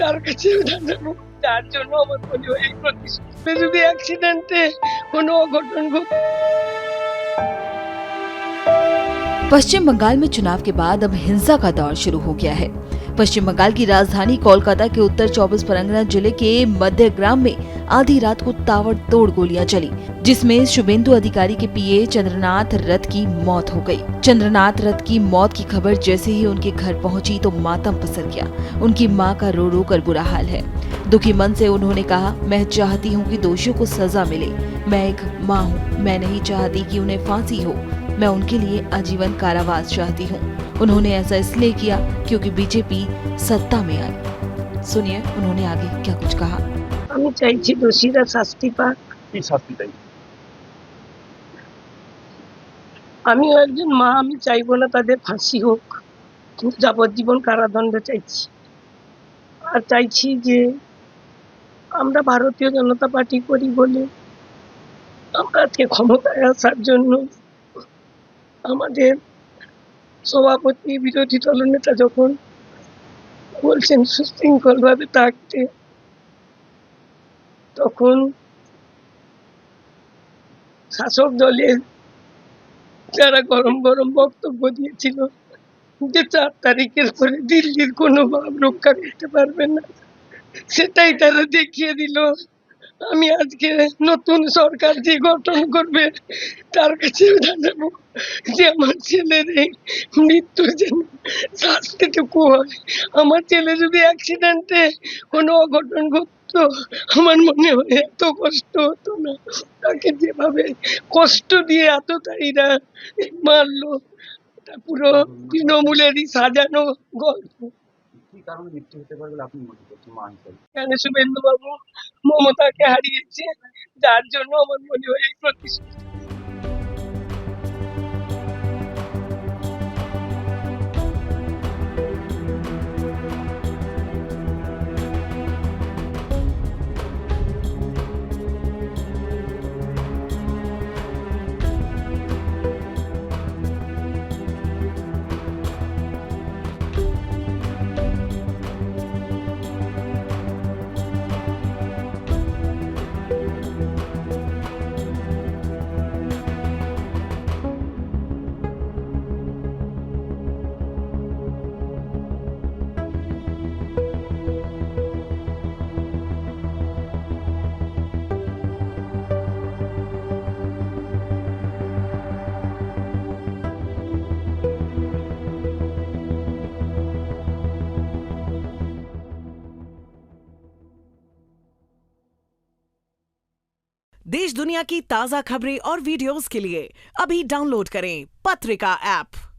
তার কাছে জানাবো, যার জন্য আমার মনে হয় এই প্রতিষ্ঠানে যদি অ্যাক্সিডেন্টে কোনো অঘটন ঘটে। पश्चिम बंगाल में चुनाव के बाद अब हिंसा का दौर शुरू हो गया है। पश्चिम बंगाल की राजधानी कोलकाता के उत्तर 24 परगना जिले के मध्य ग्राम में आधी रात को ताबड़तोड़ गोलियां चली, जिसमें शुभेंदु अधिकारी के पीए चंद्रनाथ रथ की मौत हो गई। चंद्रनाथ रथ की मौत की खबर जैसे ही उनके घर पहुंची तो मातम पसर गया। उनकी मां का रो रो कर बुरा हाल है। दुखी मन से उन्होंने कहा, मैं चाहती हूँ कि दोषियों को सजा मिले। मैं एक माँ हूँ, मैं नहीं चाहती कि उन्हें फांसी हो। मैं उनके लिए आजीवन कारावास चाहती हूँ। उन्होंने ऐसा इसलिए किया क्योंकि बीजेपी सत्ता में आई। सुनिए उन्होंने आगे क्या कुछ कहा। আমি চাইছি দোষীরা শাস্তি পাক। কি শাস্তি চাই? আমিও একজন মা, আমি চাইবো না তাদের ফাঁসি হোক, কিন্তু যাবজ্জীবন কারাদণ্ড চাইছি। আর চাইছি যে আমরা ভারতীয় জনতা পার্টি করি বলে আমরা আজকে ক্ষমতায় আসার জন্য আমাদের সভাপতি বিরোধী দলনেতা যখন বলছেন সুশৃঙ্খল ভাবে থাকতে, তখন শাসক দলের যারা গরম গরম বক্তব্য দিয়েছিল যে 4 তারিখের পরে দিল্লির কোনো ভাব রক্ষা করতে পারবে না, সেটাই তারা দেখিয়ে দিল। আমি আজকে নতুন সরকার যে গঠন করবে তার কাছে জানাবো যে আমার ছেলের এই মৃত্যুর যেন শাস্তিটুকু হয়। আমার ছেলে যদি অ্যাক্সিডেন্টে কোনো অঘটন ঘটতো, আমার মনে হয় এত কষ্ট হতো না। তাকে যেভাবে কষ্ট দিয়ে এতটাইরা মারলো, এটা পুরো তৃণমূলেরই সাজানো গল্প। কি কারণে মৃত্যু হতে পারে বলে আপনি মনে করছেন মা হিসেবে? এখানে শুভেন্দু বাবু মমতাকে হারিয়েছে, যার জন্য আমার মনে হয় এই প্রতিষ্ঠা। देश दुनिया की ताजा खबरें और वीडियोस के लिए अभी डाउनलोड करें पत्रिका ऐप।